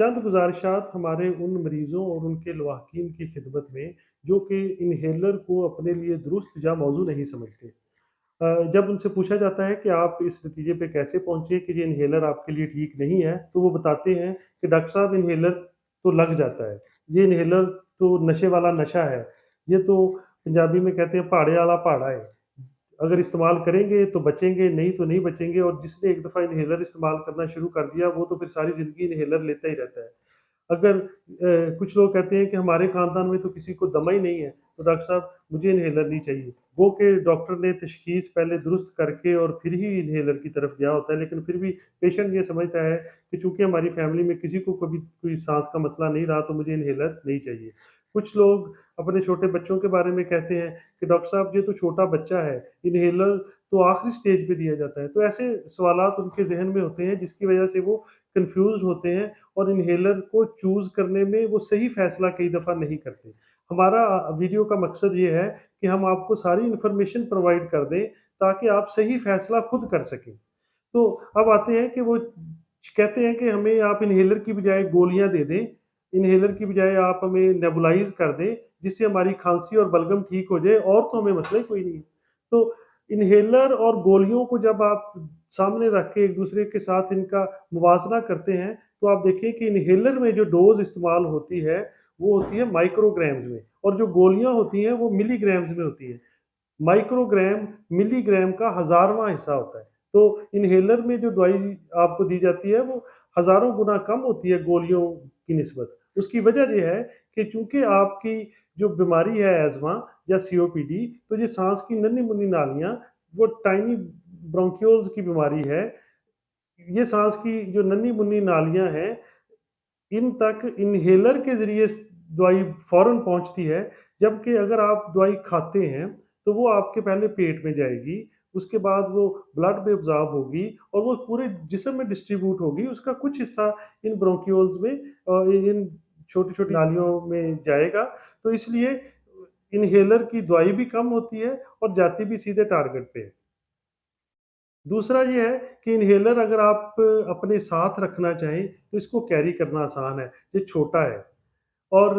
चंद गुज़ारिशात हमारे उन मरीज़ों और उनके लवाहकीन की खिदमत में, जो कि इन्हेलर को अपने लिए दुरुस्त या मौज़ू नहीं समझते। जब उनसे पूछा जाता है कि आप इस नतीजे पे कैसे पहुँचे कि ये इन्हेलर आपके लिए ठीक नहीं है, तो वो बताते हैं कि डॉक्टर साहब इन्हेलर तो लग जाता है, ये इन्हेलर तो नशे वाला नशा है, ये तो पंजाबी में कहते हैं भाड़े वाला भाड़ा है। अगर इस्तेमाल करेंगे तो बचेंगे, नहीं तो नहीं बचेंगे और जिसने एक दफ़ा इन्हेलर इस्तेमाल करना शुरू कर दिया, वो तो फिर सारी ज़िंदगी इन्हेलर लेता ही रहता है। अगर कुछ लोग कहते हैं कि हमारे खानदान में तो किसी को दमा ही नहीं है, तो डॉक्टर साहब मुझे इन्हेलर नहीं चाहिए। वो के डॉक्टर ने तशख़ीस पहले दुरुस्त करके और फिर ही इन्हेलर की तरफ गया होता है, लेकिन फिर भी पेशेंट ये समझता है कि चूँकि हमारी फ़ैमिली में किसी को कभी कोई साँस का मसला नहीं रहा, तो मुझे इन्हेलर नहीं चाहिए। कुछ लोग अपने छोटे बच्चों के बारे में कहते हैं कि डॉक्टर साहब ये तो छोटा बच्चा है, इन्हेलर तो आखिरी स्टेज पे दिया जाता है। तो ऐसे सवालात उनके ज़हन में होते हैं जिसकी वजह से वो कन्फ्यूज़्ड होते हैं और इन्हेलर को चूज़ करने में वो सही फ़ैसला कई दफ़ा नहीं करते। हमारा वीडियो का मकसद ये है कि हम आपको सारी इन्फॉर्मेशन प्रोवाइड कर दें ताकि आप सही फ़ैसला खुद कर सकें। तो अब आते हैं कि वो कहते हैं कि हमें आप इन्हेलर की बजाय गोलियाँ दे दें, इन्हेलर की बजाय आप हमें नेबुलाइज़ कर दें, जिससे हमारी खाँसी और बलगम ठीक हो जाए और तो हमें मसला ही कोई नहीं है। तो इन्हेलर और गोलियों को जब आप सामने रख के एक-दूसरे के साथ इनका मुवाज़ना करते हैं, तो आप देखिए कि इन्हेलर में जो डोज़ इस्तेमाल होती है, वो होती है माइक्रोग्राम्स में और जो गोलियाँ होती हैं, वो मिलीग्राम्स में होती हैं। माइक्रोग्राम मिलीग्राम का हज़ारवाँ हिस्सा होता है। तो इन्हेलर में जो दवाई आपको दी जाती है वो हज़ारों गुना कम होती है गोलियों की निस्बत। उसकी वजह ये है कि चूँकि आपकी जो बीमारी है अस्थमा या सीओपीडी तो ये साँस की नन्ही-मुन्नी नालियाँ वो टाइनी ब्रोंकियोल्स की बीमारी है। ये साँस की जो नन्ही-मुन्नी नालियाँ हैं इन तक इन्हेलर के ज़रिए स दवाई फ़ौरन पहुँचती है, जबकि अगर आप दवाई खाते हैं, तो वो आपके पहले पेट में जाएगी, उसके बाद वो ब्लड में अब्ज़ॉर्ब होगी और वो पूरे जिस्म में डिस्ट्रीब्यूट होगी, उसका कुछ हिस्सा इन ब्रोंकियोल्स में इन छोटी-छोटी नालियों में जाएगा, तो इसलिए इन्हेलर की दवाई भी कम होती है और जाती भी सीधे टारगेट पे है। दूसरा ये है कि इन्हेलर अगर आप अपने साथ रखना चाहें, तो इसको कैरी करना आसान है, ये छोटा है। और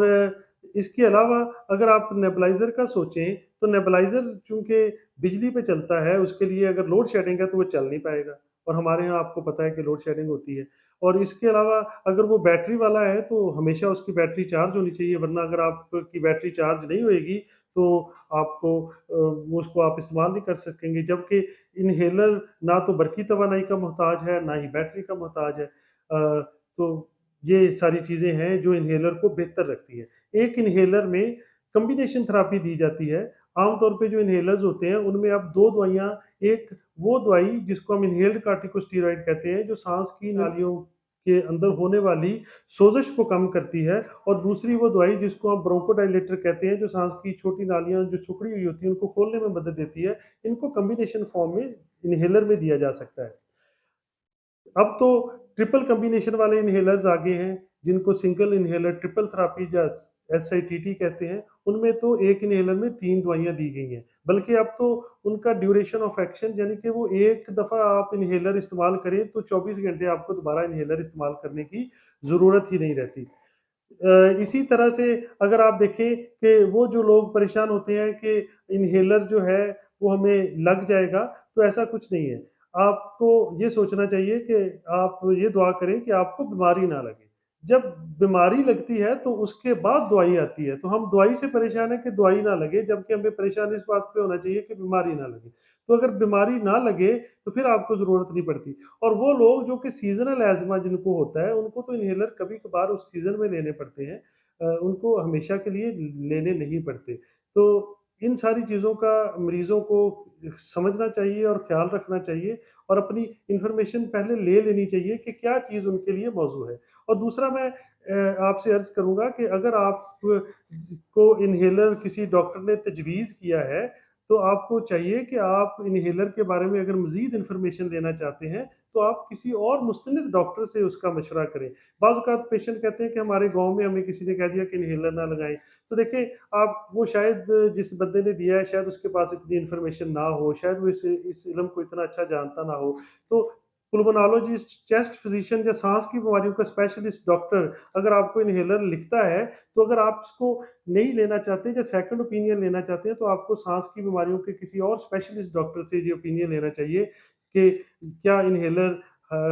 इसके अलावा अगर आप नेबुलाइज़र का सोचें, तो नेबुलाइज़र चूँकि बिजली पे चलता है, उसके लिए अगर लोड शेडिंग है, तो वो चल नहीं पाएगा और हमारे यहाँ आपको पता है कि लोड शेडिंग होती है। और इसके अलावा अगर वो बैटरी वाला है, तो हमेशा उसकी बैटरी चार्ज होनी चाहिए, वरना अगर आपकी बैटरी चार्ज नहीं होएगी, तो आपको वो उसको आप इस्तेमाल नहीं कर सकेंगे। जबकि इन्हेलर ना तो बरक़ी तवानाई का मोहताज है, ना ही बैटरी का मोहताज है। तो ये सारी चीज़ें हैं जो इन्हेलर को बेहतर रखती हैं। एक इन्हेलर में कॉम्बिनेशन थेरेपी दी जाती है। आम तौर पे जो इन्हेलर्स होते हैं उनमें आप 2 दवाइयाँ एक वो दवाई जिसको हम इन्हेल्ड कॉर्टिकोस्टेरॉइड कहते हैं जो साँस की नालियों के अंदर होने वाली सोज़श को कम करती है और दूसरी वो दवाई जिसको हम ब्रोंकोडायलेटर कहते हैं जो साँस की छोटी नालियाँ जो सिकुड़ी हुई होती हैं उनको खोलने में मदद देती है। इनको कॉम्बिनेशन फ़ॉर्म में इन्हेलर में दिया जा सकता है। अब तो ट्रिपल कॉम्बिनेशन वाले इन्हेलर्स आ गए हैं, जिनको सिंगल इन्हेलर ट्रिपल थेरेपी या एसआईटीटी कहते हैं। उनमें तो एक इन्हेलर में 3 दवाइयाँ दी गई हैं। बल्कि अब तो उनका ड्यूरेशन ऑफ एक्शन यानी कि वो एक दफ़ा आप इन्हेलर इस्तेमाल करें तो 24 घंटे आपको दोबारा इन्हेलर इस्तेमाल करने की ज़रूरत ही नहीं रहती। इसी तरह से अगर आप देखें कि वो जो लोग परेशान होते हैं कि इन्हेलर जो है वो हमें लग जाएगा, तो ऐसा कुछ नहीं है। आपको ये सोचना चाहिए कि आप ये दुआ करें कि आपको बीमारी ना लगे। जब बीमारी लगती है तो उसके बाद दवाई आती है, तो हम दवाई से परेशान हैं कि दवाई ना लगे, जबकि हमें परेशान इस बात पे होना चाहिए कि बीमारी ना लगे। तो अगर बीमारी ना लगे, तो फिर आपको ज़रूरत नहीं पड़ती। और वो लोग जो कि सीज़नल अस्थमा जिनको होता है, उनको तो इन्हेलर कभी-कभार उस सीज़न में लेने पड़ते हैं। उनको हमेशा के लिए लेने नहीं पड़ते। तो इन सारी चीज़ों का मरीज़ों को समझना चाहिए और ख़्याल रखना चाहिए और अपनी इन्फॉर्मेशन पहले ले लेनी चाहिए कि क्या चीज़ उनके लिए मौज़ू है। और दूसरा मैं आपसे अर्ज़ करूँगा कि अगर आप को इन्हेलर किसी डॉक्टर ने तजवीज़ किया है, तो आपको चाहिए कि आप इन्हेलर के बारे में अगर मज़ीद इन्फॉर्मेशन लेना चाहते हैं, तो आप किसी और मुस्तनिद डॉक्टर से उसका मशवरा करें। बाज़ औक़ात पेशेंट कहते हैं कि हमारे गाँव में हमें किसी ने कह दिया कि इन्हेलर ना लगाएँ। तो देखें, आप वो शायद जिस बंदे ने दिया है, शायद उसके पास इतनी इन्फॉर्मेशन ना हो, शायद वो इस इल्म को इतना अच्छा जानता ना हो। तो पुल्मोनोलॉजिस्ट, चेस्ट फिजिशियन या सांस की बीमारियों का स्पेशलिस्ट डॉक्टर अगर आपको इन्हेलर लिखता है, तो अगर आप इसको नहीं लेना चाहते या सेकंड ओपिनियन लेना चाहते हैं, तो आपको सांस की बीमारियों के किसी और स्पेशलिस्ट डॉक्टर से ये ओपिनियन लेना चाहिए कि क्या इन्हेलर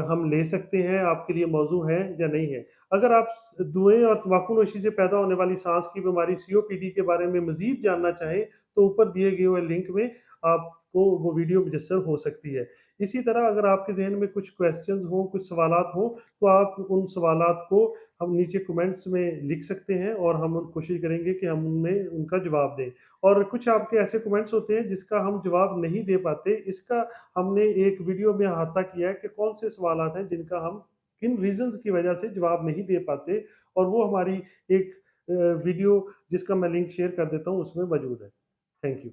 हम ले सकते हैं, आपके लिए मौजू है या नहीं है। अगर आप धुएं और तंबाकू नोशी से पैदा होने वाली सांस की बीमारी सीओपीडी के बारे में मजीद जानना चाहें, तो ऊपर दिए गए हुए लिंक में आपको वो वीडियो मुयस्सर हो सकती है। इसी तरह अगर आपके ज़हन में कुछ क्वेश्चंस हों, कुछ सवालात हों, तो आप उन सवालात को हम नीचे कमेंट्स में लिख सकते हैं और हम कोशिश करेंगे कि हम उनमें उनका जवाब दें। और कुछ आपके ऐसे कमेंट्स होते हैं जिसका हम जवाब नहीं दे पाते, इसका हमने एक वीडियो में अहाता किया है कि कौन से सवालात हैं जिनका हम किन रीज़न्स की वजह से जवाब नहीं दे पाते, और वो हमारी एक वीडियो जिसका मैं लिंक शेयर कर देता हूँ उसमें मौजूद है। Thank you.